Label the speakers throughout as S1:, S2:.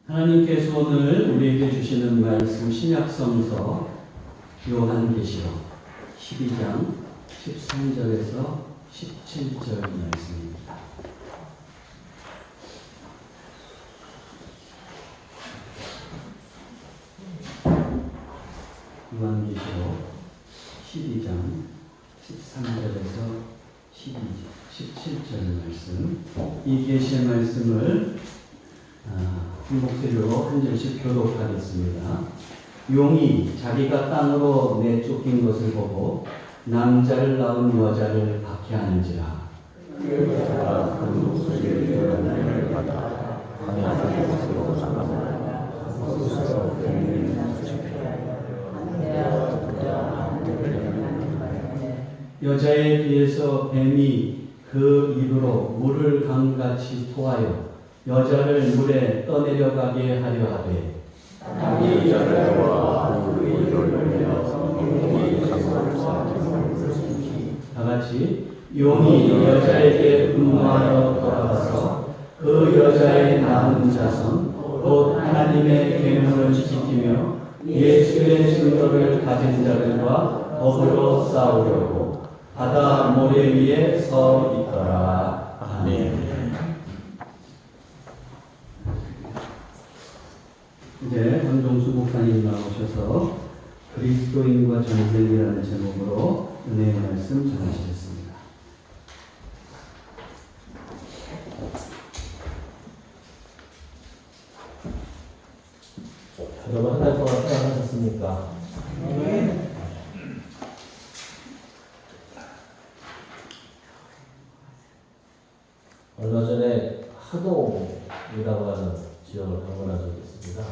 S1: 하나님께서 오늘 우리에게 주시는 말씀 신약성서 요한계시록 12장 13절에서 17절 말씀입니다. 요한계시록 12장 13절에서 17절 말씀, 이 계시의 말씀을 한 목소리로 한 절씩 교독하겠습니다. 용이 자기가 땅으로 내쫓긴 것을 보고 남자를 낳은 여자를 박해하는지라.
S2: 그 여자가 큰 목소리를 들어 하늘을 받아 광야적인 곳으로 나가며 거기서 뱀을 쫓아내어
S1: 여자에 비해서 뱀이 그 입으로 물을 강같이 토하여 여자를 물에 떠내려가게 하려 하되
S2: 이 여자와 그 입을 열며 이 강물을 삼키고
S1: 다같이 용이 여자에게 분노하여 돌아가서 그 여자의 낳은 자손 곧 하나님의 계명을 지키며 예수의 증거를 가진 자들과 더불어 싸우려고 바다 모래 위에 서 있더라. 아멘. 이제 황종수 목사님 나오셔서 그리스도인과 전쟁이라는 제목으로 은혜의 말씀 전하시겠습니다.
S3: 여러분 한 달 동안 생각하셨습니까? 네. 얼마 전에 하동이라고 하는 지역을 방문한 적이 있습니다.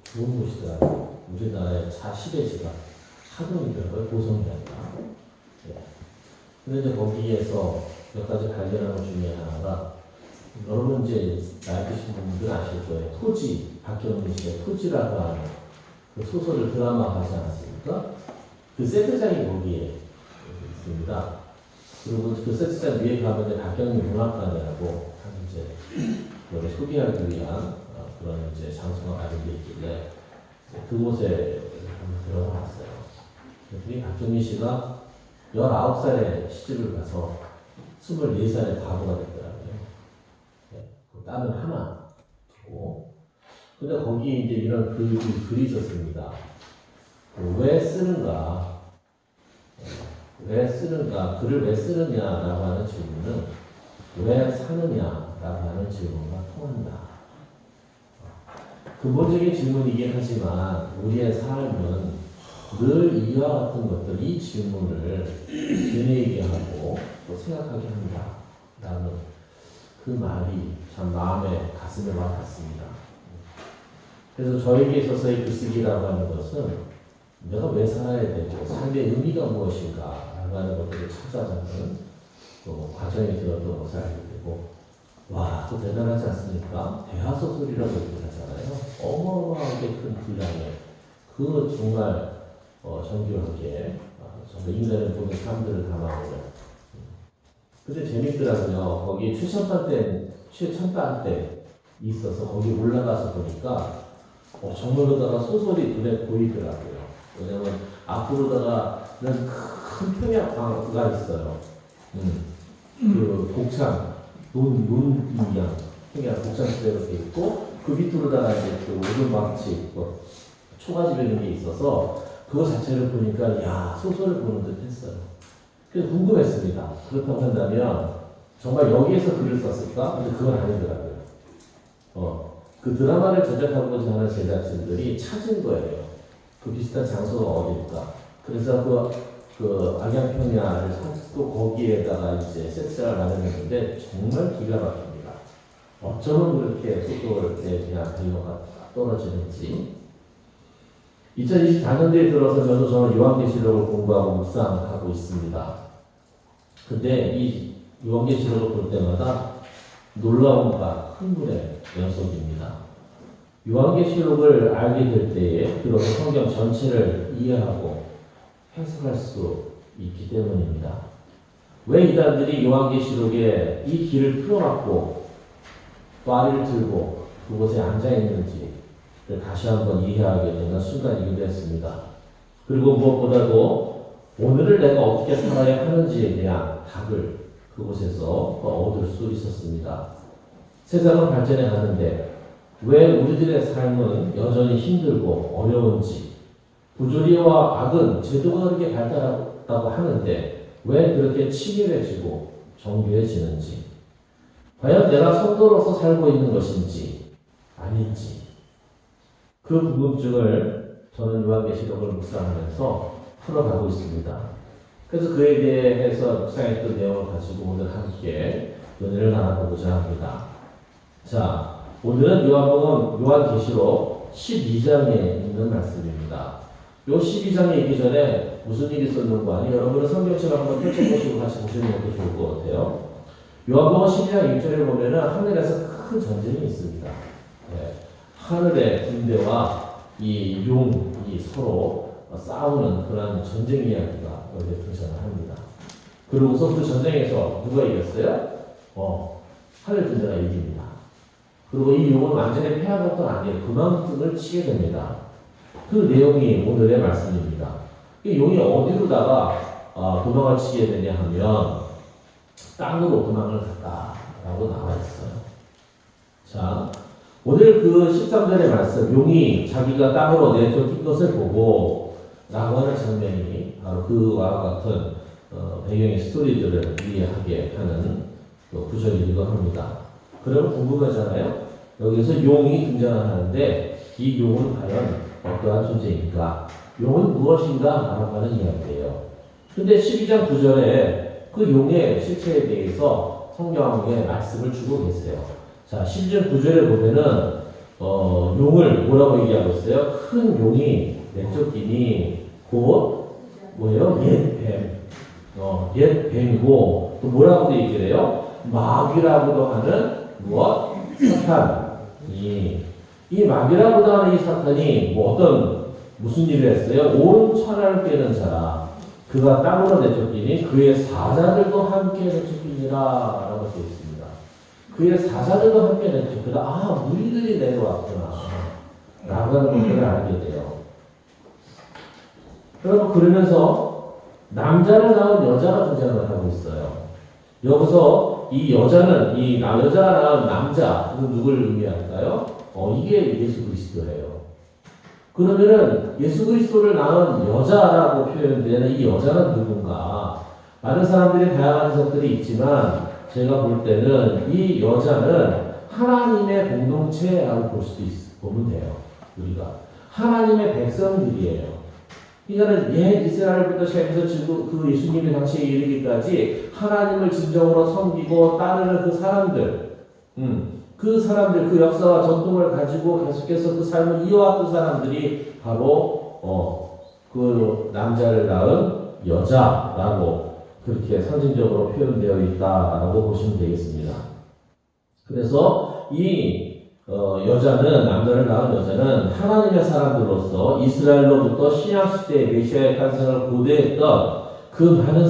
S3: 좋은 곳이더라고요. 우리나라의 자 10의 하동이더라고요. 고성이 아니라. 네. 근데 이제 거기에서 몇 가지 발견한 것 중에 하나가, 여러분 이제 나이 드신 분들 아실 거예요. 토지, 박경민 씨의 토지라고 하는 그 소설을 드라마 하지 않았습니까? 그 세트장이 거기에 있습니다. 그리고 그 세트장 위에 가면 박경민 문학관이라고 한 이제 그걸 소개하기 위한 그런 이제 장소가 마련되어 있길래 그곳에 한번 들어가 봤어요. 그랬더니 박경민 씨가 19살에 시집을 가서 24살에 과부가 됐더라고요. 딸은 하나 두고. 근데 거기 이제 이런 글이 있었습니다. 왜 쓰는가? 왜 쓰는가? 글을 왜 쓰느냐라고 하는 질문은 왜 사느냐라고 하는 질문과 통한다. 근본적인 질문이긴 하지만 우리의 삶은 늘 이와 같은 것들, 이 질문을 되뇌이게 하고 또 생각하게 한다. 라는 그 말이 참 마음에, 가슴에 와닿습니다. 그래서 저에게 있어서의 글쓰기라고 하는 것은 내가 왜 살아야 되고 삶의 의미가 무엇인가 라고 하는 것들을 찾아가는 또 과정이 되었던 것을 알게 되고, 와, 또 대단하지 않습니까? 대하소설이라고 얘기를 하잖아요. 어마어마하게 큰 분량에 그 정말 정교하게 정말 인간을 보는 사람들을 담아오는. 근데 재밌더라고요. 거기 최첨단 때 있어서 거기 올라가서 보니까 정말로다가 소설이 눈에 보이더라고요. 왜냐면 앞으로다가는 큰 평야가 있어요. 그 곡창, 논이양 평야 곡창지대로 돼 있고 그 밑으로다가 이제 그 오르막집, 초가집 이런 게 있어서 그거 자체를 보니까 야, 소설을 보는 듯 했어요. 그래서 궁금했습니다. 그렇다고 한다면 정말 여기에서 글을 썼을까? 근데 그건 아니더라고요. 그 드라마를 제작하고자 하는 제작진들이 찾은 거예요. 그 비슷한 장소가 어디일까? 그래서 그 악양평야를 찾고 거기에다가 이제 세트장을 마련했는데 정말 기가 막힙니다. 어쩌면 그렇게 소설에 대한 배우가 떨어지는지. 2024년도에 들어서면서 저는 요한계시록을 공부하고 묵상하고 있습니다. 근데 이 요한계시록을 볼 때마다 놀라움과 흥분의 연속입니다. 요한계시록을 알게 될 때에 비로소 성경 전체를 이해하고 해석할 수 있기 때문입니다. 왜 이단들이 요한계시록에 이 길을 풀어막고 와리를 들고 그곳에 앉아 있는지를 다시 한번 이해하게 되는 순간이기도 했습니다. 그리고 무엇보다도 오늘을 내가 어떻게 살아야 하는지에 대한 답을 그곳에서 얻을 수 있었습니다. 세상은 발전해 가는데 왜 우리들의 삶은 여전히 힘들고 어려운지, 부조리와 악은 제도가 그렇게 발달했다고 하는데 왜 그렇게 치밀해지고 정교해지는지, 과연 내가 성도로서 살고 있는 것인지 아닌지, 그 궁금증을 저는 요한계시록을 묵상하면서 풀어가고 있습니다. 그래서 그에 대해서 묵상했던 내용을 가지고 오늘 함께 은혜를 나눠보고자 합니다. 자, 오늘은 요한계시록 12장에 있는 말씀입니다. 요 12장에 있기 전에 무슨 일이 있었는가 하니 여러분은 성경책을 한번 펼쳐보시고 같이 보시는 것도 좋을 것 같아요. 요한복음 12장 1절에 보면은 하늘에서 큰 전쟁이 있습니다. 네. 하늘의 군대와 이 용이 서로 싸우는 그런 전쟁 이야기가 여기에 등장을 합니다. 그리고서 그 전쟁에서 누가 이겼어요? 하늘 군대가 이깁니다. 그리고 이 용은 완전히 패한 것도 아니에요. 그만큼을 치게 됩니다. 그 내용이 오늘의 말씀입니다. 이 용이 어디로다가 도망을 치게 되냐 하면 땅으로 도망을 갔다라고 나와 있어요. 자, 오늘 그 13절의 말씀, 용이 자기가 땅으로 내쫓긴 것을 보고 라고 하는 장면이 바로 그와 같은 배경의 스토리들을 이해하게 하는 구절이기도 합니다. 그러면 궁금하잖아요. 여기서 용이 등장을 하는데 이 용은 과연 어떠한 존재인가? 용은 무엇인가? 라고 하는 이야기예요. 근데 12장 9절에 그 용의 실체에 대해서 성경에 말씀을 주고 계세요. 자, 12장 9절에 보면은 용을 뭐라고 얘기하고 있어요? 큰 용이 내쫓기니 곧 뭐예요? 옛 뱀. 옛 뱀이고 또 뭐라고도 얘기를 해요? 마귀라고도 하는 무엇? 사탄이. 이 마귀라고도 하는 이 사탄이 무슨 일을 했어요? 온 천하를 깨는 자라. 그가 땅으로 내쫓기니 그의 사자들도 함께 내쫓기니라 라고 되어 있습니다. 그의 사자들도 함께 내쫓기라. 무리들이 내려왔구나 라고 하는 것들을 알게 돼요. 그러면 그러면서 남자를 낳은 여자가 등장을 하고 있어요. 여기서 이 여자는 여자가 낳은 남자, 누구를 의미할까요? 이게 예수 그리스도예요. 그러면은 예수 그리스도를 낳은 여자라고 표현되는 이 여자는 누군가? 많은 사람들이 다양한 해석들이 있지만 제가 볼 때는 이 여자는 하나님의 공동체라고 보면 돼요. 우리가 하나님의 백성들이에요. 이거는 옛 이스라엘부터 시작해서 지금 그 예수님의 당시에 이르기까지 하나님을 진정으로 섬기고 따르는 그 사람들, 그 역사와 전통을 가지고 계속해서 그 삶을 이어왔던 사람들이 바로 그 남자를 낳은 여자라고 그렇게 상징적으로 표현되어 있다라고 보시면 되겠습니다. 그래서 이 남자를 낳은 여자는 하나님의 사람들로서 이스라엘로부터 신약시대의 메시아의 탄생을 고대했던 그 많은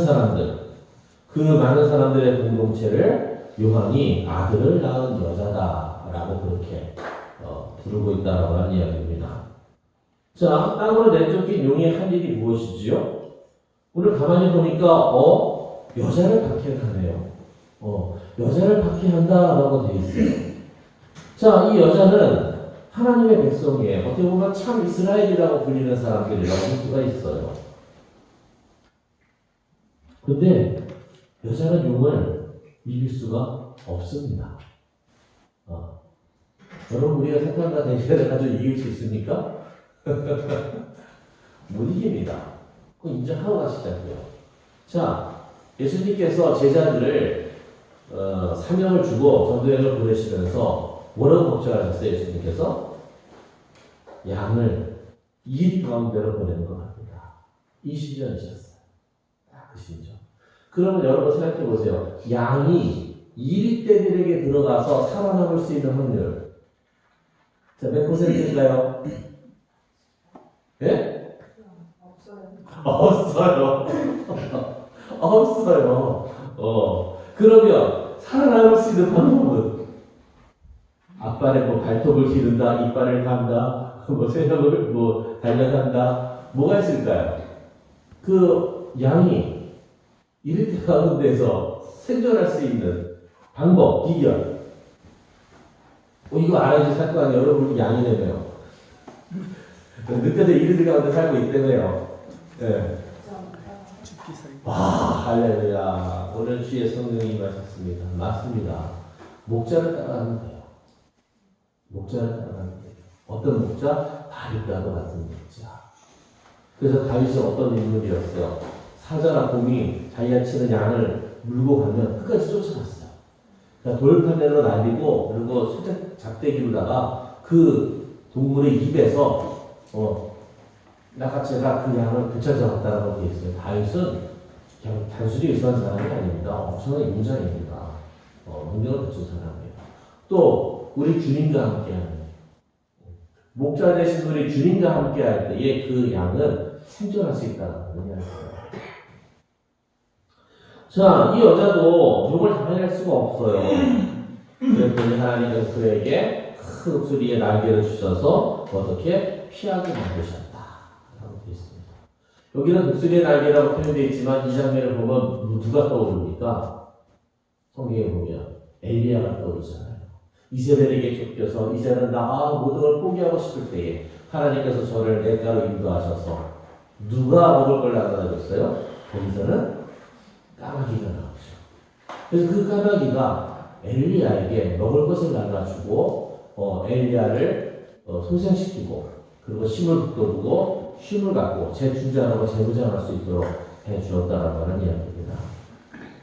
S3: 사람들의 공동체를 요한이 아들을 낳은 여자다라고 그렇게 부르고 있다라고 하는 이야기입니다. 자, 땅으로 내쫓긴 용이 한 일이 무엇이지요? 오늘 가만히 보니까 여자를 박해하네요. 여자를 박해한다라고 되어 있어요. 자, 이 여자는 하나님의 백성이에요. 어떻게 보면 참 이스라엘이라고 불리는 사람들이라고 할 수가 있어요. 근데 여자는 용을 이길 수가 없습니다. 여러분, 우리가 사탄과 대결을 가지고 이길 수 있습니까? 못 이깁니다. 그거 인정하고 가시자고요. 자, 예수님께서 제자들을 사명을 주고 전도여행을 보내시면서 뭐라고 걱정하셨어요? 예수님께서 양을 이 가운데로 보내는 것 같습니다. 이 심정이셨어요. 딱 그 심정. 그러면 여러분 생각해 보세요. 양이 이리떼들에게 들어가서 살아남을 수 있는 확률. 자, 몇 %일까요? 예? 없어요. 없어요. 그러면 살아남을 수 있는 방법은 앞발에 뭐 발톱을 기른다, 이빨을 간다, 뭐 새벽을 뭐 달려간다, 뭐가 있을까요? 그 양이 이렇게 가운데서 생존할 수 있는 방법, 비결. 이거 알아야지 살 거 아니에요. 여러분 양이네요. 늑대들 이리들 가운데 살고 있다며요. 예. 와, 할렐루야. 오늘 주의 성령이 임하셨습니다. 맞습니다. 목자를 따라가면 돼요. 목자를 따라가면 돼요. 어떤 목자? 다윗과도 같은 목자. 그래서 다윗이 어떤 인물이었어요? 사자나 곰이 자기가 치는 양을 물고 가면 끝까지 쫓아갔어요. 그러니까 돌판으로 날리고 그리고 살짝 작대기로다가 그 동물의 입에서 낙하체가 그 양을 되찾아갔다라고 되어 있어요. 다윗은 그냥 단순히 의수한 사람이 아닙니다. 엄청난 인자입니다. 능력을 갖춘 사람이에요. 또 우리 주님과 함께하는 목자 되신 우리 주님과 함께할 때에 그 양은 생존할 수 있다는 이야기예요. 자, 이 여자도 욕을 당할 수가 없어요. 그랬더니 하나님은 그에게 큰 독수리의 날개를 주셔서 어떻게 피하게 만드셨다. 라고 되어 있습니다. 여기는 독수리의 날개라고 표현되어 있지만 이 장면을 보면 누가 떠오릅니까? 성경에 보면 엘리야가 떠오르잖아요. 이세벨에게 쫓겨서 이제는 나 모든 걸 포기하고 싶을 때에 하나님께서 저를 냇가로 인도하셔서 누가 먹을 걸 나눠줬어요? 거기서는 까마귀가 나오죠. 그래서 그 까마귀가 엘리야에게 먹을 것을 나눠주고 엘리야를 소생시키고 그리고 힘을 북돋우고 힘을 갖고 재충전하고 재무장할 수 있도록 해주었다라고 하는 이야기입니다.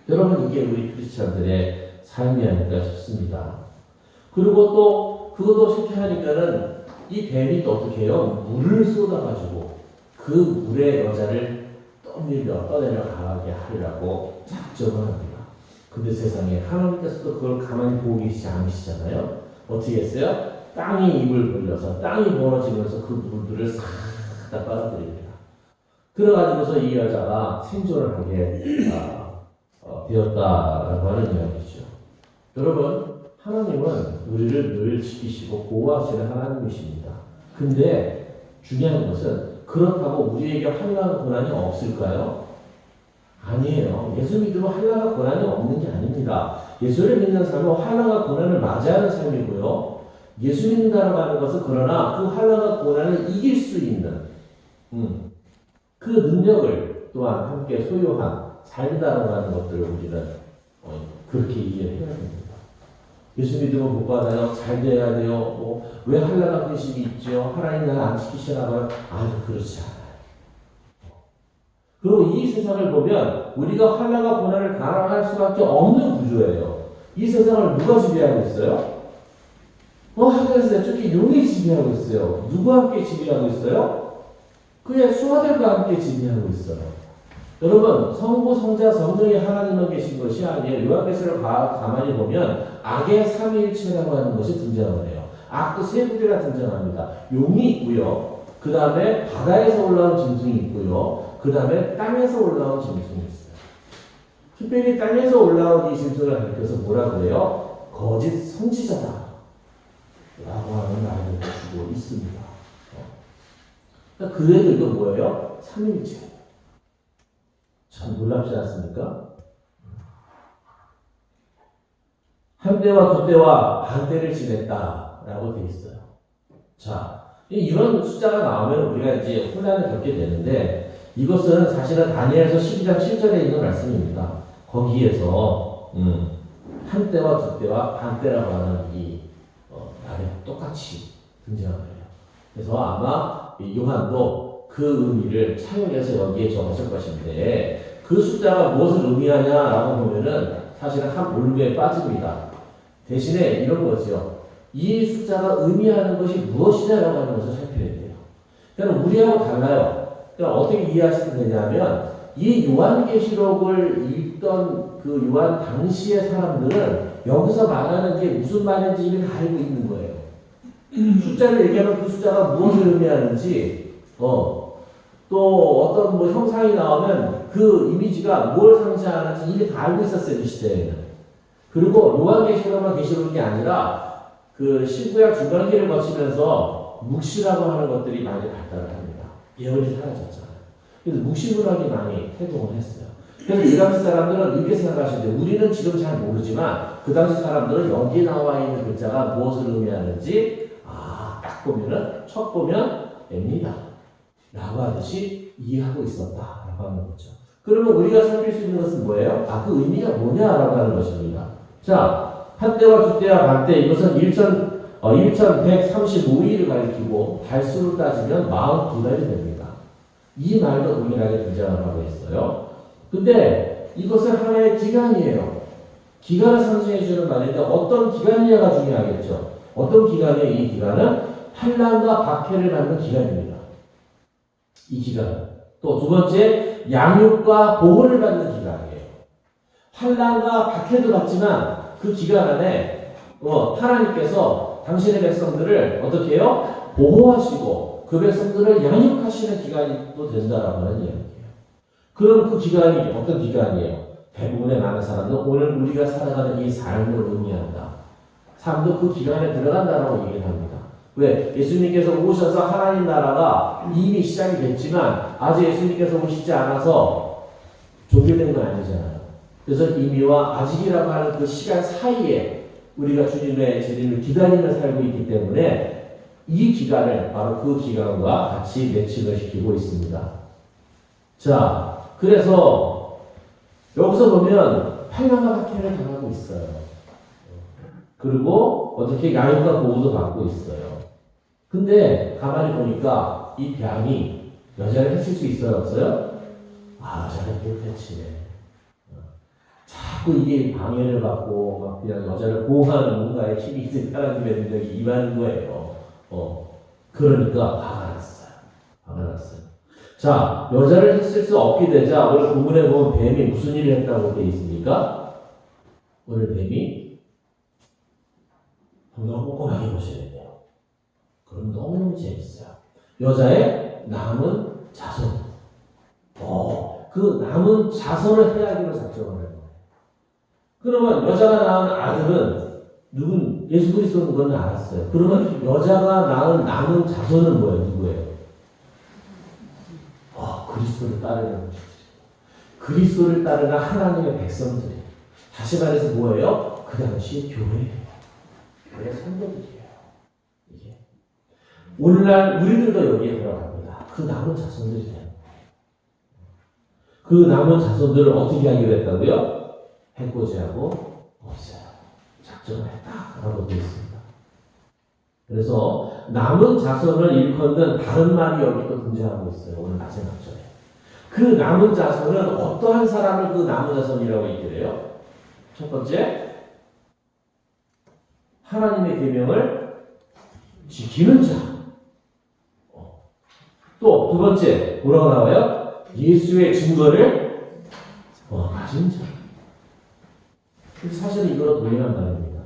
S3: 여러분 이게 우리 크리스찬들의 삶이 아닐까 싶습니다. 그리고 또 그것도 실패하니까는 이 뱀이 또 어떻게 해요? 물을 쏟아가지고 그 물에 여자를 떠내려 가게 하리라고 작정을 합니다. 근데 세상에 하나님께서도 그걸 가만히 보고 계시지 않으시잖아요. 어떻게 했어요? 땅이 입을 벌려서 땅이 벌어지면서 그 물들을 싹 다 빨아들입니다. 그래가지고서 이 여자가 생존을 하게 되었다라고 하는 이야기죠. 여러분 하나님은 우리를 늘 지키시고 보호하시는 하나님이십니다. 근데 중요한 것은 그렇다고 우리에게 환난의 고난이 없을까요? 아니에요. 예수 믿으면 환난의 고난이 없는 게 아닙니다. 예수를 믿는 삶은 환난과 고난을 맞이하는 삶이고요. 예수 믿는다고 하는 것은 그러나 그 환난과 고난을 이길 수 있는 그 능력을 또한 함께 소유한 삶이라고 하는 것들을 우리는 그렇게 이해해야 됩니다. 예수 믿으면 못 받아요. 잘 돼야 돼요. 왜 환난과 근심이 있죠? 하나님 나를 안 지키시나 봐요. 아주 그렇지 않아요. 그리고 이 세상을 보면 우리가 환난과 고난을 당할 수밖에 없는 구조예요. 이 세상을 누가 지배하고 있어요? 하늘에서 내쫓기 용이 지배하고 있어요. 누구와 함께 지배하고 있어요? 그의 수하들과 함께 지배하고 있어요. 여러분, 성부, 성자, 성령이 하나님만 계신 것이 아니에요. 요한계시를 가만히 보면 악의 삼위일체라고 하는 것이 등장을 해요. 악도 세 부류가 등장합니다. 용이 있고요. 그 다음에 바다에서 올라온 짐승이 있고요. 그 다음에 땅에서 올라온 짐승이 있어요. 특별히 땅에서 올라온 이 짐승을 가리켜서 뭐라 그래요? 거짓 선지자다 라고 하는 말을 주고 있습니다. 그러니까 그 애들도 뭐예요? 삼위일체. 참 놀랍지 않습니까? 한 때와 두 때와 반 때를 지냈다라고 되어 있어요. 자, 이런 숫자가 나오면 우리가 이제 혼란을 겪게 되는데 이것은 사실은 다니엘서 12장 7절에 있는 말씀입니다. 거기에서 한 때와 두 때와 반 때라고 하는 이 말이 똑같이 등장을 해요. 그래서 아마 요한도 그 의미를 차용해서 여기에 적었을 것인데 그 숫자가 무엇을 의미하냐라고 보면은 사실은 한 올무에 빠집니다. 대신에 이런 거죠. 이 숫자가 의미하는 것이 무엇이냐라고 하는 것을 살펴야 돼요. 그러니까 우리하고 달라요. 그러니까 어떻게 이해하시면 되냐면 이 요한계시록을 읽던 그 요한 당시의 사람들은 여기서 말하는 게 무슨 말인지 이미 다 알고 있는 거예요. 숫자를 얘기하면 그 숫자가 무엇을 의미하는지 또 어떤 뭐 형상이 나오면 그 이미지가 뭘 상징하는지 이미 다 알고 있었어요. 그 시대에는. 그리고 요한계시록만 계시록이 아니라 그 신구약 중간기를 거치면서 묵시라고 하는 것들이 많이 발달을 합니다. 예언이 사라졌잖아요. 그래서 묵시문학이 많이 태동을 했어요. 그래서 그 당시 사람들은 이렇게 생각하시는데 우리는 지금 잘 모르지만 그 당시 사람들은 여기에 나와 있는 글자가 무엇을 의미하는지 딱 보면은 첫 보면 M이다 라고 하듯이 이해하고 있었다라고 하는 거죠. 그러면 우리가 살필 수 있는 것은 뭐예요? 그 의미가 뭐냐라고 하는 것입니다. 자, 한때와 두때와 반때 이것은 1135일을 가리키고 달수로 따지면 42달이 됩니다. 이 말도 동일하게 등장을 하고 있어요. 근데 이것은 하나의 기간이에요. 기간을 상징해 주는 말인데 어떤 기간이냐가 중요하겠죠. 어떤 기간이에요? 이 기간은 환난과 박해를 받는 기간입니다. 이 기간. 또 두 번째, 양육과 보호를 받는 기간이에요. 환난과 박해도 받지만 그 기간 안에 하나님께서 당신의 백성들을 어떻게 해요? 보호하시고 그 백성들을 양육하시는 기간이 또 된다라고 하는 이야기예요. 그럼 그 기간이 어떤 기간이에요? 대부분의 많은 사람들은 오늘 우리가 살아가는 이 삶을 의미한다. 삶도 그 기간에 들어간다라고 얘기를 합니다. 왜? 예수님께서 오셔서 하나님 나라가 이미 시작이 됐지만 아직 예수님께서 오시지 않아서 종료된 건 아니잖아요. 그래서 이미와 아직이라고 하는 그 시간 사이에 우리가 주님의 재림을 기다리며 살고 있기 때문에 이 기간을 바로 그 기간과 같이 매칭을 시키고 있습니다. 자, 그래서 여기서 보면 환난과 박해를 당하고 있어요. 그리고 어떻게 양육과 보호도 받고 있어요. 근데 가만히 보니까 이 병이 여자를 해칠 수 있어요, 없어요? 여자를 못 해치네. 자꾸 이게 방해를 받고 막 그냥 여자를 보호하는 뭔가의 힘이 있는 하나님의 능력이 임하는 거예요. 그러니까 화가 났어요. 화가 났어요. 자, 여자를 했을 수 없게 되자 오늘 본문에 보면 뱀이 무슨 일을 했다고 되어 있습니까? 오늘 뱀이 한번 꼼꼼하게 보셔야 돼요. 그럼 너무너무 재밌어요. 여자의 남은 자손. 그 남은 자손을 해야기로 작정을 해요. 그러면 여자가 낳은 아들은 예수 그리스도는 그건 알았어요. 그러면 여자가 낳은 남은 자손은 뭐예요? 누구예요? 그리스도를 따르는 그리스도를 따르는 하나님의 백성들이에요. 다시 말해서 뭐예요? 그 당시 교회예요. 교회 성도들이에요. 이게 오늘날 우리들도 여기에 들어갑니다. 그 남은 자손들이 돼요. 그 남은 자손들을 어떻게 하기로 했다고요? 해코지하고 없어요. 작정을 했다라고 되어 있습니다. 그래서 남은 자손을 일컫는 다른 말이 여기 또 등장하고 있어요. 오늘 마지막 절에. 그 남은 자손은 어떠한 사람을 그 남은 자손이라고 얘기해요? 첫 번째, 하나님의 계명을 지키는 자. 또 두 번째, 뭐라고 나와요? 예수의 증거를 가진 자. 사실은 이거로 동일한 말입니다.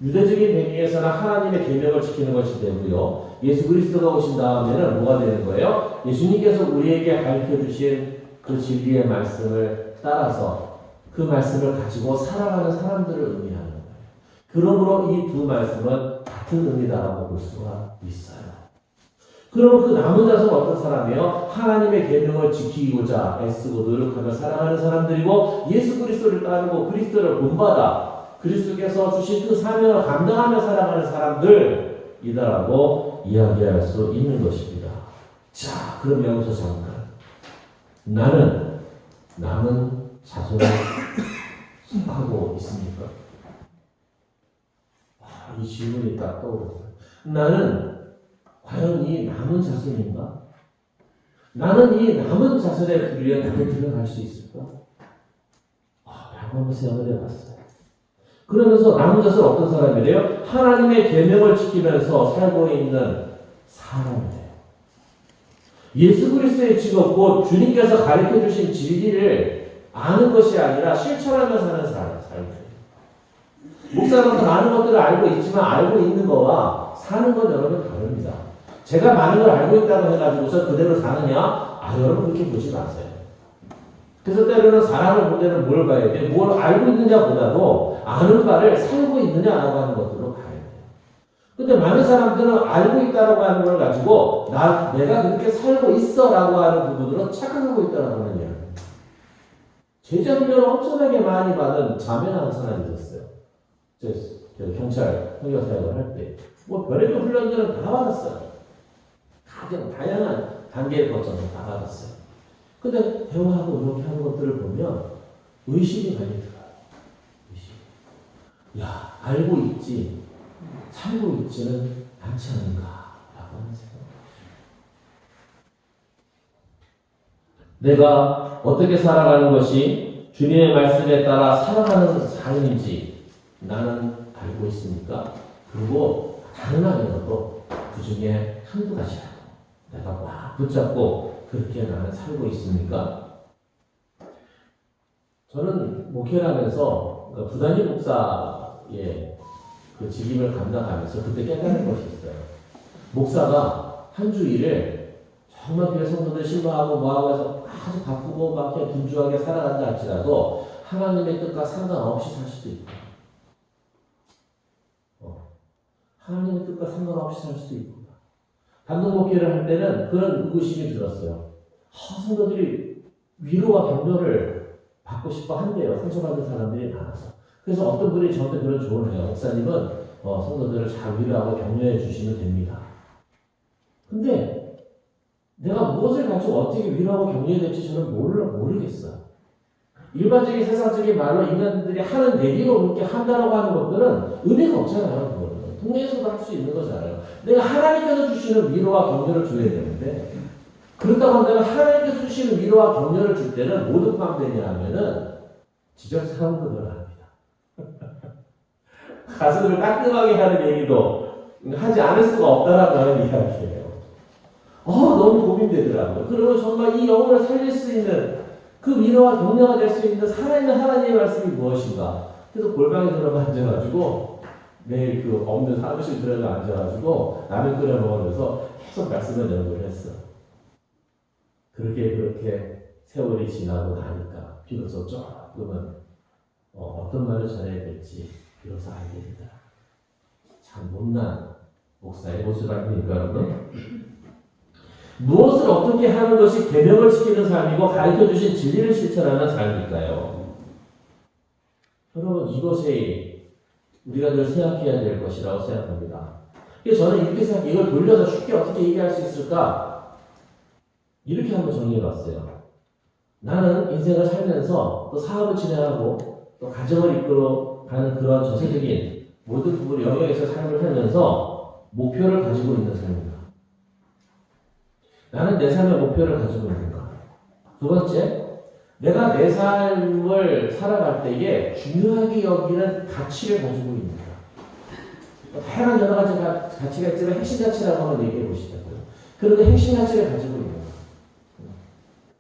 S3: 유대적인 배경에서는 하나님의 계명을 지키는 것이 되고요. 예수 그리스도가 오신 다음에는 뭐가 되는 거예요? 예수님께서 우리에게 가르쳐주신 그 진리의 말씀을 따라서 그 말씀을 가지고 살아가는 사람들을 의미하는 거예요. 그러므로 이 두 말씀은 같은 의미다라고 볼 수가 있어요. 그러면 그 남은 자손은 어떤 사람이에요? 하나님의 계명을 지키고자 애쓰고 노력하며 살아가는 사람들이고 예수 그리스도를 따르고 그리스도를 본받아 그리스도께서 주신 그 사명을 감당하며 살아가는 사람들이다라고 이야기할 수 있는 것입니다. 자, 그럼 여기서 잠깐 나는 남은 자손을 하고 있습니까? 이 질문이 딱 떠오르어요. 나는 과연 이 남은 자손인가? 나는 이 남은 자손의 부류에 나를 들어갈 수 있을까? 라고 한번 생각을 해봤어요. 그러면서 남은 자손은 어떤 사람이래요? 하나님의 계명을 지키면서 살고 있는 사람이래요. 예수 그리스도의 직업, 곧 주님께서 가르쳐주신 진리를 아는 것이 아니라 실천하며 사는 사람이에요. 목사로서 많은 것들을 알고 있지만 알고 있는 거와 사는 건 여러분 다릅니다. 제가 많은 걸 알고 있다고 해가지고서 그대로 사느냐? 여러분 그렇게 보지 마세요. 그래서 때로는 사람을 볼 때는 뭘 봐야 돼? 뭘 알고 있느냐보다도 아는 바를 살고 있느냐라고 하는 것들로 봐야 돼요. 근데 많은 사람들은 알고 있다라고 하는 걸 가지고 내가 그렇게 살고 있어라고 하는 부분으로 착각하고 있다라고 하는 이야기입니다. 재정비를 엄청나게 많이 받은 자매나 한 사람이 있었어요. 저 경찰 형사 사역을 할 때. 뭐 별의별 훈련들은 다 받았어요. 가장 다양한 단계를 거쳐서 다 받았어요. 근데 대화하고 이렇게 하는 것들을 보면 의심이 많이 들어요. 의심. 야, 알고 있지, 살고 있지는 않지 않은가라고 하는 생각. 내가 어떻게 살아가는 것이 주님의 말씀에 따라 살아가는 삶인지 나는 알고 있습니까? 그리고 당연하게도 그 중에 한두 가지라도 내가 막 붙잡고 그렇게 나는 살고 있습니까? 저는 목회를 하면서 부단위 목사의 그 직임을 감당하면서 그때 깨달은 것이 있어요. 목사가 한 주일을 정말 교회 성도들 신방하고 뭐하고 해서 아주 바쁘고 막 그냥 분주하게 살아간다 할지라도 하나님의 뜻과 상관없이 살 수도 있고 하나님의 뜻과 상관없이 살 수도 있고 단독 목회를 할 때는 그런 의구심이 들었어요. 성도들이 위로와 격려를 받고 싶어 한대요. 상처받은 사람들이 많아서. 그래서 어떤 분이 저한테 그런 조언을 해요. 목사님은 성도들을 잘 위로하고 격려해 주시면 됩니다. 근데 내가 무엇을 가지고 어떻게 위로하고 격려해야 될지 저는 모르겠어요. 일반적인 세상적인 말로 인간들이 하는 내기로 그렇게 한다고 하는 것들은 의미가 없잖아요. 그거는. 동네에서도 할 수 있는 거잖아요. 내가 하나님께서 주시는 위로와 격려를 줘야 되는데 그렇다고 내가 하나님께서 주시는 위로와 격려를 줄 때는 모든 방법이냐 하면은 지적 사람들을 합니다. 가슴을 따끔하게 하는 얘기도 하지 않을 수가 없다라고 하는 이야기예요. 너무 고민되더라고요. 그러면 정말 이 영혼을 살릴 수 있는 그 위로와 격려가 될 수 있는 살아있는 하나님의 말씀이 무엇인가. 그래서 골방에 들어가 앉아가지고 매일 그 없는 사무실 들어가 앉아가지고 라면 끓여 먹으면서 계속 말씀을 연구를 했어. 그렇게 세월이 지나고 나니까 비로소 조금은 어떤 말을 전해야 될지 비로소 알게 되더라. 참 못난 목사의 모습 아닙니까, 여러분? 무엇을 어떻게 하는 것이 계명을 지키는 삶이고 가르쳐주신 진리를 실천하는 삶일까요? 여러분, 이것이 우리가 늘 생각해야 될 것이라고 생각합니다. 그래서 저는 이렇게 생각해요. 이걸 돌려서 쉽게 어떻게 얘기할 수 있을까? 이렇게 한번 정리해봤어요. 나는 인생을 살면서 또 사업을 진행하고 또 가정을 이끌어가는 그런 전체적인 모든 부분을 영역에서 삶을 살면서 목표를 가지고 있는 삶입니다. 나는 내 삶의 목표를 가지고 있는가? 두 번째, 내가 내 삶을 살아갈 때에 중요하게 여기는 가치를 가지고 있는가? 다양한 여러 가지 가치가 있지만 핵심 가치라고 한번 얘기해 보시자고요. 그런데 핵심 가치를 가지고 있는가?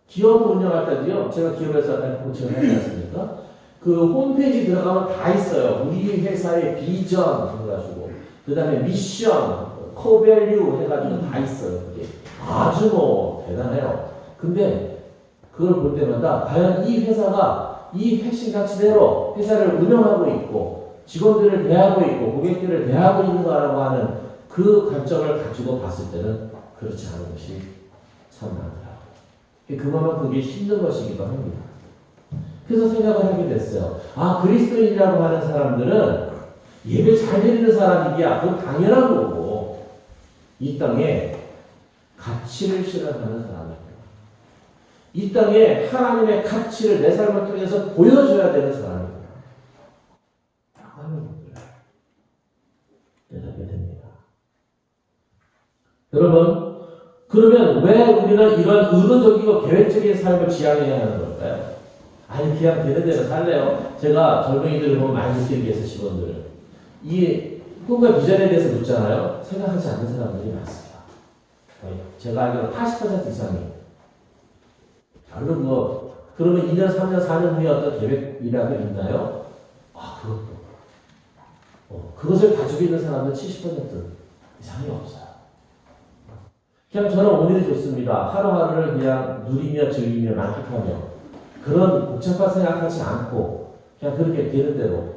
S3: 기업을 운영할 때도요, 제가 기업에서 코칭을 하지 않습니까? 그 홈페이지 들어가면 다 있어요. 우리 회사의 비전 해가지고, 그 다음에 미션, 코밸류 해가지고 다 있어요. 그게 아주 대단해요. 근데 그걸 볼 때마다 과연 이 회사가 이 핵심 가치대로 회사를 운영하고 있고 직원들을 대하고 있고 고객들을 대하고 있는가라고 하는 그 관점을 가지고 봤을 때는 그렇지 않은 것이 참 많더라고요. 그만큼 그게 힘든 것이기도 합니다. 그래서 생각을 하게 됐어요. 그리스도인이라고 하는 사람들은 예배 잘 드리는 사람이기야 그건 당연한 거고 이 땅에 가치를 실현하는 사람입니다. 이 땅에 하나님의 가치를 내 삶을 통해서 보여줘야 되는 사람입니다. 라고 하는 것들을 깨닫게 됩니다. 여러분, 그러면 왜 우리는 이런 의도적이고 계획적인 삶을 지향해야 하는 걸까요? 그냥 되는 대로 살래요. 제가 젊은이들을 보면 많이 느끼기 위해서 직원들을. 이 꿈과 비전에 대해서 묻잖아요. 생각하지 않는 사람들이 많습니다. 제가 알기로 80% 이상이. 물론 그러면 2년, 3년, 4년 후에 어떤 계획이라도 있나요? 그것도. 그것을 가지고 있는 사람은 70% 이상이 없어요. 그냥 저는 오늘이 좋습니다. 하루하루를 그냥 누리며 즐기며 만끽하며 그런 복잡한 생각하지 않고 그냥 그렇게 되는 대로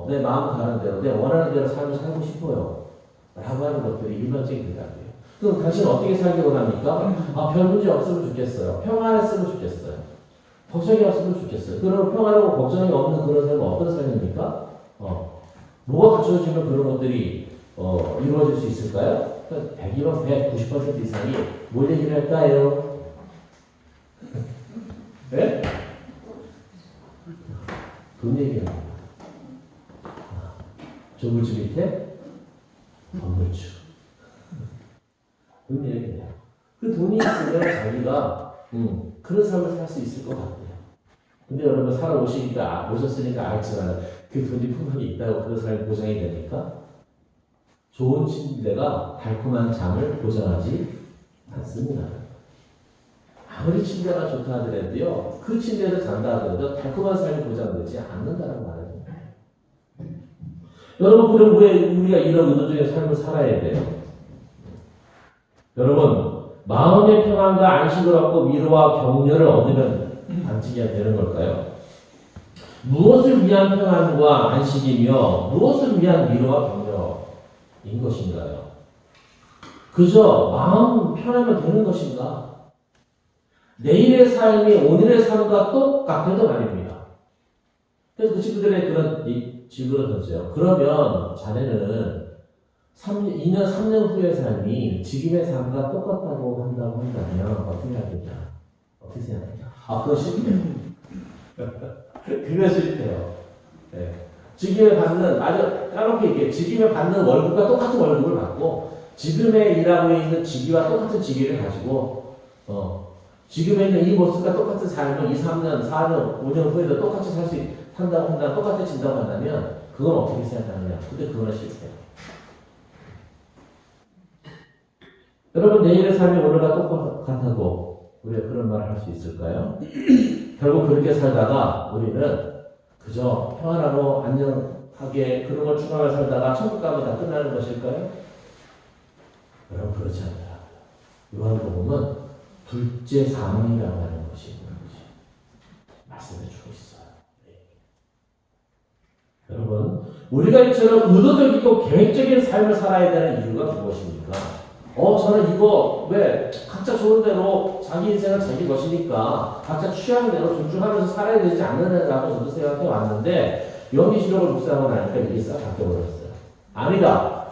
S3: 내 마음 가는 대로 내 원하는 대로 삶을 살고 싶어요 라고 하는 것들이 일반적인 대답이에요. 그럼 당신은 어떻게 살기 원합니까? 별 문제 없으면 좋겠어요. 평안했으면 좋겠어요. 걱정이 없으면 좋겠어요. 그러면 평안하고 걱정이 없는 그런 삶은 어떤 삶입니까? 뭐가 갖춰지면 그런 것들이 이루어질 수 있을까요? 100이면 190% 이상이 뭘 얘기를 할까요? 네? 돈 얘기합니다. 조물주 밑에 건물주. 돈 얘기해요. 그 돈이 있으면 자기가 그런 삶을 살 수 있을 것 같아요. 근데 여러분 살아오시니까 오셨으니까 알지만 그 돈이 풍성이 있다고 그런 삶이 보장이 됩니까? 좋은 침대가 달콤한 잠을 보장하지 않습니다. 아무리 침대가 좋다 하더라도요, 그 침대에서 잔다 하더라도 달콤한 삶이 보장되지 않는다는 말이에요. 여러분, 그럼 왜 우리가 이런 의도적인 삶을 살아야 돼요? 여러분, 마음의 평안과 안식을 얻고 위로와 격려를 얻으면 안식이 되는 걸까요? 무엇을 위한 평안과 안식이며 무엇을 위한 위로와 격려인 것인가요? 그저 마음 편하면 되는 것인가? 내일의 삶이 오늘의 삶과 똑같아도 말입니다. 그래서 그 친구들의 그런 질문을 던져요. 그러면 자네는 2년, 3년 후의 삶이 지금의 삶과 똑같다고 한다고 한다면 어떻게 하겠냐? 어떻게 생각하냐? 그거 싫대요. 그거 싫대요. 네. 지금에 받는, 아주 까놓게 얘기해. 지금에 받는 월급과 똑같은 월급을 받고, 지금에 일하고 있는 직위와 똑같은 직위를 가지고, 지금에 있는 이 모습과 똑같은 삶을 2, 3년, 4년, 5년 후에도 똑같이 산다고 한다면, 똑같아진다고 한다면, 그건 어떻게 생각하느냐? 근데 그건 싫대요. 여러분, 내일의 삶이 오늘과 똑같아도 우리가 그런 말을 할 수 있을까요? 결국 그렇게 살다가 우리는 그저 평안하고 안녕하게 그런 걸 추구하며 살다가 천국 가면 다 끝나는 것일까요? 여러분, 그렇지 않더라고요. 요한복음은 둘째 사망이라고 하는 것이 있는 것이 말씀해 주고 있어요. 네. 여러분, 우리가 이처럼 의도적이고 계획적인 삶을 살아야 되는 이유가 무엇입니까? 저는 이거 왜 각자 좋은 대로 자기 인생은 자기 것이니까 각자 취향 대로 존중하면서 살아야 되지 않느냐라고 저도 생각해 왔는데 연기시록을 묵상하고 나니까 이게 싹 바뀌어버렸어요. 아니다.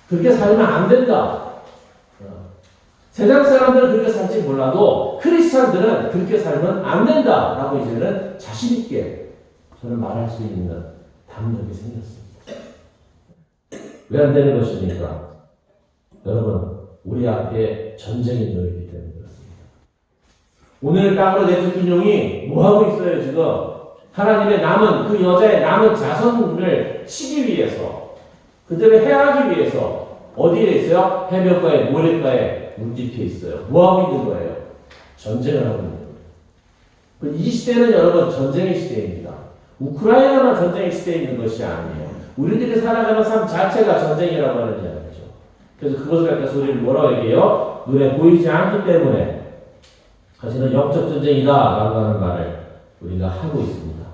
S3: 그렇게 살면 안 된다. 세상 사람들은 그렇게 살지 몰라도 크리스찬들은 그렇게 살면 안 된다라고 이제는 자신 있게 저는 말할 수 있는 담력이 생겼습니다. 왜 안 되는 것입니까? 여러분, 우리 앞에 전쟁이 놓이기 때문에 그렇습니다. 오늘 까브로 대통령이 뭐하고 있어요, 지금? 하나님의 남은, 그 여자의 남은 자손을 치기 위해서, 그들을 해하기 위해서, 어디에 있어요? 해변가에, 모래가에 물집해 있어요. 뭐하고 있는 거예요? 전쟁을 하고 있는 거예요. 이 시대는 여러분, 전쟁의 시대입니다. 우크라이나만 전쟁의 시대에 있는 것이 아니에요. 우리들이 살아가는 삶 자체가 전쟁이라고 하는 이야기죠. 그래서 그것을 갖다 소리를 뭐라고 얘기해요? 눈에 보이지 않기 때문에 사실은 영적 전쟁이다 라고 하는 말을 우리가 하고 있습니다.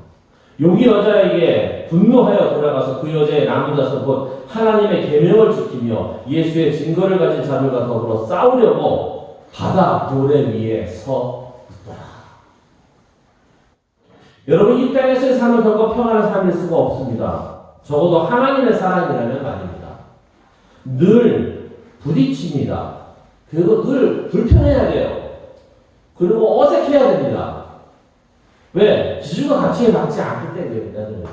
S3: 용이 여자에게 분노하여 돌아가서 그 여자의 남은 자손 곧 하나님의 계명을 지키며 예수의 증거를 가진 자들과 더불어 싸우려고 바다 모래 위에 서 있더라. 여러분, 이 땅에서의 삶은 결코 평안한 삶일 수가 없습니다. 적어도 하나님의 사람이라면 말입니다. 늘 부딪힙니다. 그리고 늘 불편해야 돼요. 그리고 어색해야 됩니다. 왜? 기준과 가치에 맞지 않기 때문에.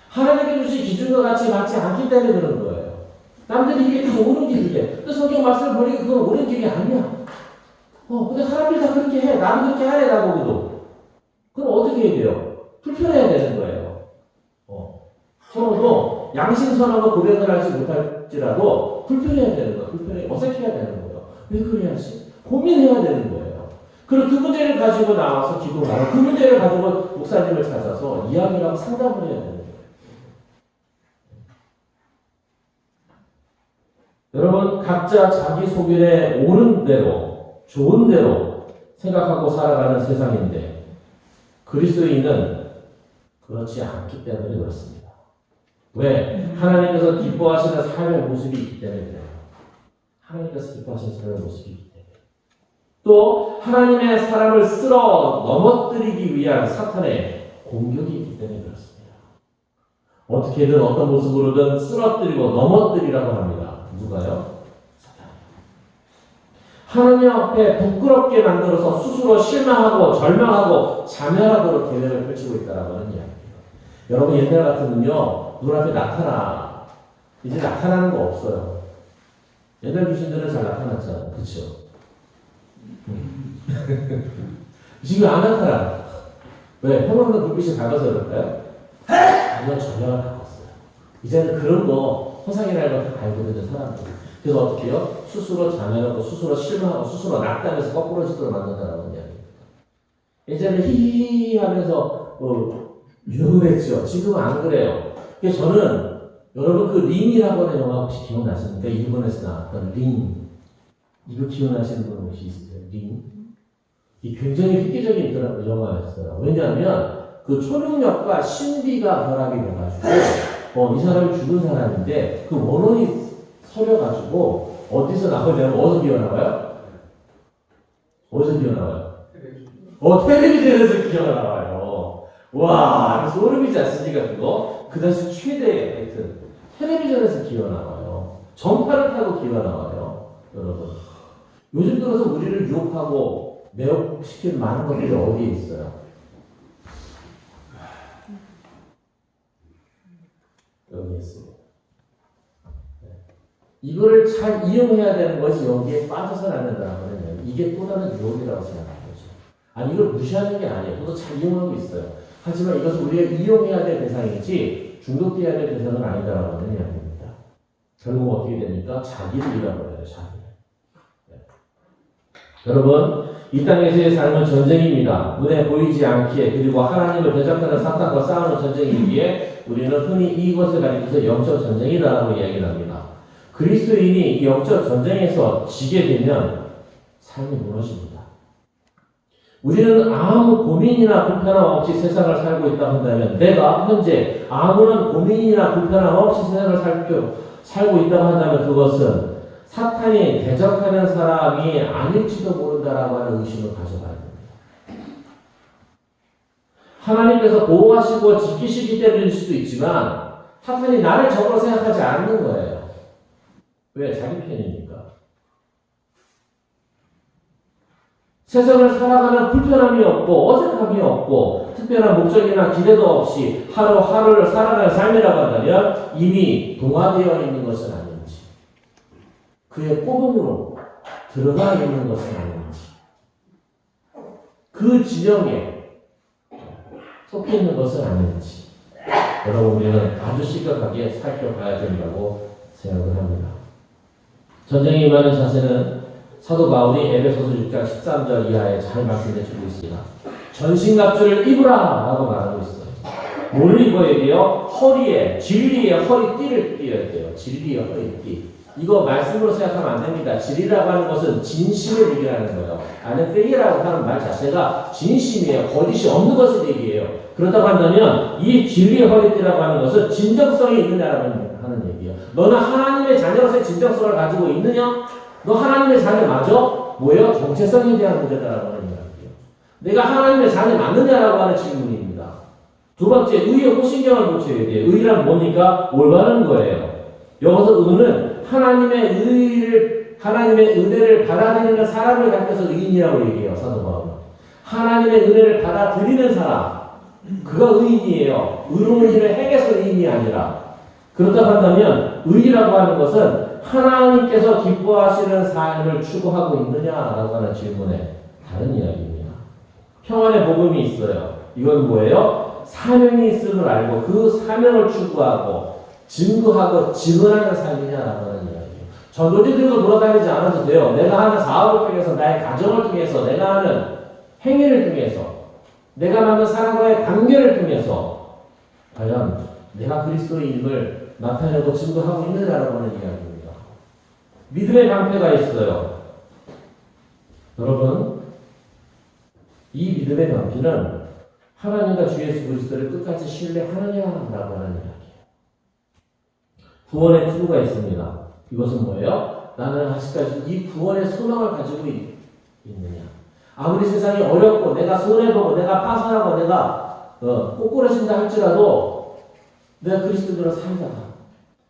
S3: 하나님께 주신 기준과 가치에 맞지 않기 때문에 그런 거예요. 남들이 이게 다 옳은 길이래. 근데 성경 말씀을 보니까 그건 옳은 길이 아니야. 근데 사람들이 다 그렇게 해. 나도 그렇게 하래, 나보고도. 그럼 어떻게 해야 돼요? 불편해야 되는 거예요. 서로도 양심선언과 고백을 하지 못할지라도 불편해야 되는 거예요. 어색해야 되는 거예요. 왜 그래야지? 고민해야 되는 거예요. 그리고 그 문제를 가지고 나와서 기도를 하고 그 문제를 가지고 목사님을 찾아서 이야기를 하고 상담을 해야 되는 거예요. 여러분, 각자 자기 소견에 옳은 대로, 좋은 대로 생각하고 살아가는 세상인데 그리스도인은 그렇지 않기 때문에 그렇습니다. 왜? 하나님께서 기뻐하시는 삶의 모습이 있기 때문에 그래요. 하나님께서 기뻐하시는 삶의 모습이 있기 때문에. 또 하나님의 사람을 쓸어 넘어뜨리기 위한 사탄의 공격이 있기 때문에 그렇습니다. 어떻게든 어떤 모습으로든 쓰러뜨리고 넘어뜨리라고 합니다. 누가요? 사탄. 하나님 앞에 부끄럽게 만들어서 스스로 실망하고 절망하고 자멸하도록 계획을 펼치고 있다라고 하는 이야기입니다. 여러분 옛날 같으면요 눈앞에 나타나 이제 나타나는 거 없어요. 옛날 귀신들은 잘 나타났잖아요. 그렇죠? 지금 안 나타나. 왜? 평범한 불빛이 밝아서 그럴까요? 아니요, 전략을 바꿨어요. 이제는 그런 거 허상이라는 걸 다 알고 있는 사람들. 그래서 어떻게 해요? 스스로 자멸하고 스스로 실망하고 스스로 낙담해서 거꾸로 지도를 만든다는 이야기입니다. 예전에 히히히 하면서 유혹을 했죠. 지금은 안 그래요. 그래서 저는 여러분 그 링이라고 하는 영화 혹시 기억나십니까? 일본에서 나왔던 링. 이거 기억나시는 분 혹시 있으세요? 링? 이 굉장히 획기적인 영화였어요. 왜냐하면 그 초능력과 신비가 결합이 돼가지고 이 사람이 죽은 사람인데 그 원혼이 서려가지고 어디서 나오냐면 어디서 기어나와요? 어디서 기어나와요? 텔레비전에서 기어나와요. 와, 소름이지 않습니까 그거? 그 당시 최대 하여튼 텔레비전에서 기어나와요. 전파를 타고 기어나와요. 여러분 요즘 들어서 우리를 유혹하고 매혹시킬 많은 것들이 어디에 있어요? 여기 있습니다. 네. 이거를 잘 이용해야 되는 것이 여기에 빠져서는 안 된다는 거는 이게 또 다른 유혹이라고 생각하는 거죠. 아니 이걸 무시하는 게 아니에요. 저도 잘 이용하고 있어요. 하지만 이것을 우리가 이용해야 될 대상이지 중독돼야 될 대상은 아니다라고 하는 이야기입니다. 결국 어떻게 됩니까? 자기를 잃어버려요. 자기를. 네. 여러분 이 땅에서의 삶은 전쟁입니다. 눈에 보이지 않기에 그리고 하나님을 대적하는 사탄과 싸우는 전쟁이기에 우리는 흔히 이것을 가리켜서 영적 전쟁이다라고 이야기를 합니다. 그리스도인이 이 영적 전쟁에서 지게 되면 삶이 무너집니다. 우리는 아무 고민이나 불편함 없이 세상을 살고 있다 한다면 내가 현재 아무런 고민이나 불편함 없이 세상을 살고 있다고 한다면 그것은 사탄이 대적하는 사람이 아닐지도 모른다라고 하는 의심을 가져봐야 됩니다. 하나님께서 보호하시고 지키시기 때문일 수도 있지만 사탄이 나를 적으로 생각하지 않는 거예요. 왜? 자기 편이니까. 세상을 살아가는 불편함이 없고 어색함이 없고 특별한 목적이나 기대도 없이 하루하루를 살아가는 삶이라고 한다면 이미 동화되어 있는 것은 아닌지 그의 꼬봉으로 들어가 있는 것은 아닌지 그 진영에 속해 있는 것은 아닌지 여러분 우리는 아주 심각하게 살펴봐야 된다고 생각을 합니다. 전쟁에 임하는 자세는 사도 바울이 에베소서 6장 13절 이하에 잘 말씀해주고 있습니다. 전신갑주를 입으라 라고 말하고 있어요. 뭘 입어야 돼요? 허리에, 진리의 허리띠를 띄어야 돼요. 진리의 허리띠. 이거 말씀으로 생각하면 안 됩니다. 진리라고 하는 것은 진심을 얘기하는 거예요. 아니, 페이라고 하는 말 자체가 진심이에요. 거짓이 없는 것을 얘기해요. 그렇다고 한다면 이 진리의 허리띠라고 하는 것은 진정성이 있느냐라는 하는 얘기예요. 너는 하나님의 자녀로서의 진정성을 가지고 있느냐? 너 하나님의 자녀 맞아? 뭐예요? 정체성에 대한 문제다라고 하는 이야기예요. 내가 하나님의 자녀 맞느냐라고 하는 질문입니다. 두 번째, 의의 호신경을 고쳐야 돼요. 의란 뭡니까? 올바른 거예요. 여기서 의는 하나님의 은혜를 받아들이는 사람을 가리켜서 의인이라고 얘기해요. 사도 바울은. 하나님의 은혜를 받아들이는 사람. 그가 의인이에요. 의로운 일을 행해서 의인이 아니라. 그렇다고 한다면 의라고 하는 것은 하나님께서 기뻐하시는 삶을 추구하고 있느냐라고 하는 질문에 다른 이야기입니다. 평안의 복음이 있어요. 이건 뭐예요? 사명이 있음을 알고 그 사명을 추구하고 증거하고 증언하는 삶이냐라고 하는 이야기예요. 전도지 들고 돌아다니지 않아도 돼요. 내가 하는 사업을 통해서 나의 가정을 통해서 내가 하는 행위를 통해서 내가 만든 사람과의 관계를 통해서 과연 내가 그리스도인임을 나타내고 증거하고 있느냐라고 하는 이야기입니다. 믿음의 방패가 있어요. 여러분, 이 믿음의 방패는 하나님과 주 예수 그리스도를 끝까지 신뢰하느냐라고 하는 이야기예요. 구원의 투구가 있습니다. 이것은 뭐예요? 나는 아직까지 이 구원의 소망을 가지고 있느냐. 아무리 세상이 어렵고 내가 손해보고 내가 파산하고 내가 꼬꾸라진다 할지라도 내가 그리스도로 살다가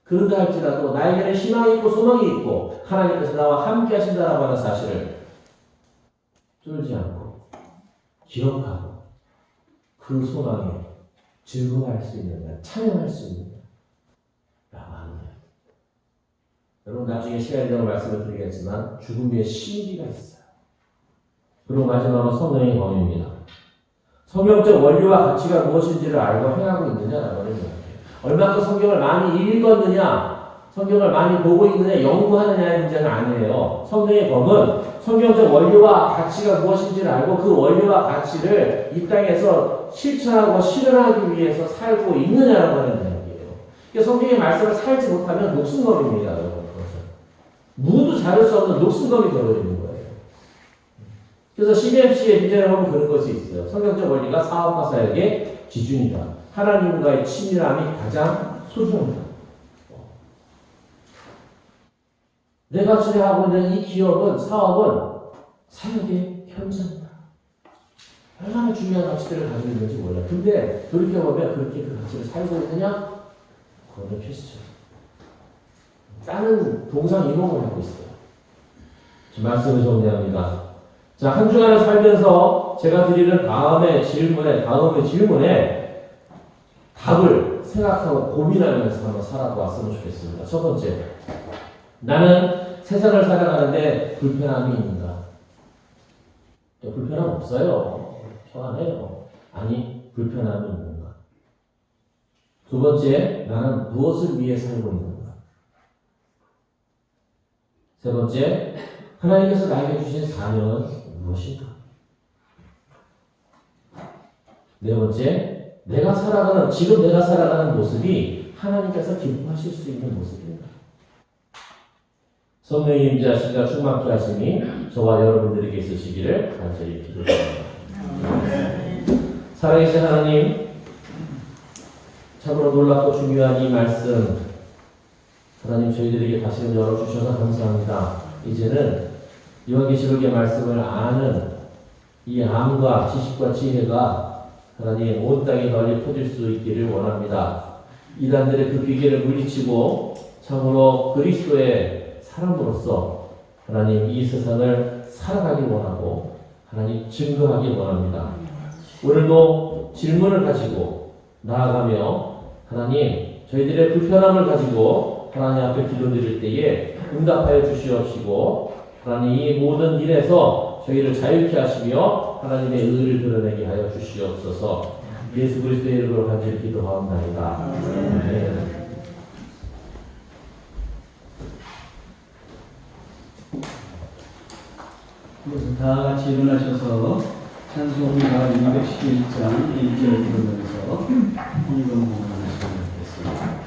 S3: 그런다 할지라도 나에게는 희망이 있고 소망이 있고 하나님께서 나와 함께 하신다라고 하는 사실을 쫄지 않고 기억하고 그 소망에 즐거워할 수 있느냐, 찬양할 수 있느냐 라고 하는 거예요. 여러분 나중에 시간이 되면 말씀을 드리겠지만 죽음의 신비가 있어요. 그리고 마지막으로 성령의 검입니다. 성경적 원리와 가치가 무엇인지를 알고 행하고 있느냐라고 하는 거예요. 얼마큼 성경을 많이 읽었느냐, 성경을 많이 보고 있느냐, 연구하느냐의 문제는 아니에요. 성경의 검은 성경적 원리와 가치가 무엇인지를 알고 그 원리와 가치를 이 땅에서 실천하고 실현하기 위해서 살고 있느냐라고 하는 이야기예요. 그러니까 성경의 말씀을 살지 못하면 녹슨검입니다. 여러분. 무도 자를 수 없는 녹슨검이 되어버리는 거예요. 그래서 CBMC의 비전에 보면 그런 것이 있어요. 성경적 원리가 사업과 사역의 기준이다. 하나님과의 친밀함이 가장 소중하다. 내가 진행하고 있는 이 기업은, 사업은 사역의 현장이다. 얼마나 중요한 가치들을 가지고 있는지 몰라요. 근데 돌이켜보면 그렇게 그 가치를 살고 있느냐? 그거는 퀘스천. 다른 동상이몽을 하고 있어요. 말씀을 정리합니다. 자, 한 주간을 살면서 제가 드리는 다음의 질문에 답을 생각하고 고민하면서 한번 살아보았으면 좋겠습니다. 첫 번째, 나는 세상을 살아가는데 불편함이 있는가? 불편함 없어요. 편안해요. 아니, 불편함이 있는가? 두 번째, 나는 무엇을 위해 살고 있는가? 세 번째, 하나님께서 나에게 주신 사명은 무엇인가? 네 번째, 지금 내가 살아가는 모습이 하나님께서 기뻐하실 수 있는 모습인가? 성령의 임재하심과 충만케 하심이 저와 여러분들에게 있으시기를 간절히 기도합니다. 살아계신 하나님, 참으로 놀랍고 중요한 이 말씀, 하나님 저희들에게 다시금 열어주셔서 감사합니다. 이제는 요한계시록의 말씀을 아는 이 암과 지식과 지혜가 하나님 온 땅에 널리 퍼질 수 있기를 원합니다. 이단들의 그 비계를 물리치고 참으로 그리스도의 사람으로서 하나님 이 세상을 살아가길 원하고 하나님 증거하길 원합니다. 오늘도 질문을 가지고 나아가며 하나님 저희들의 불편함을 가지고 하나님 앞에 기도드릴 때에 응답하여 주시옵시고 하나님 이 모든 일에서 저희를 자유케 하시며 하나님의 의를 드러내게 하여 주시옵소서. 예수 그리스도의 이름으로 간절히 기도하옵나이다. 아멘.
S1: 그래서 다 같이 일어나셔서 찬송가 211장 1절 부르면서 헌금 공헌하시도록 하겠습니다.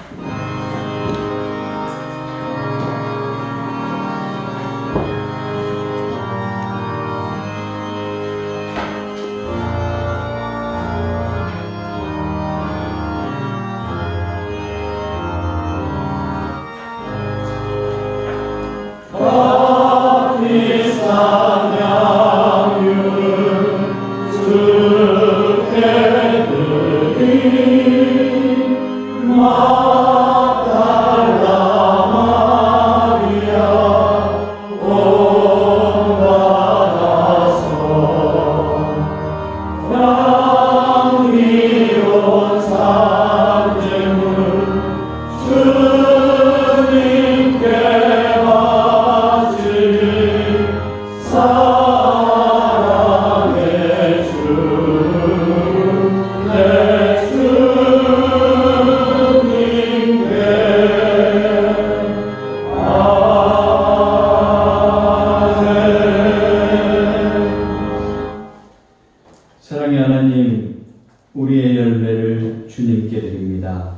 S1: 사랑의 하나님, 우리의 열매를 주님께 드립니다.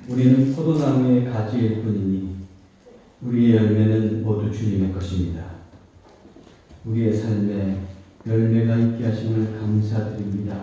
S1: 우리는 포도나무의 가지일 뿐이니 우리의 열매는 모두 주님의 것입니다. 우리의 삶에 열매가 있게 하심을 감사드립니다.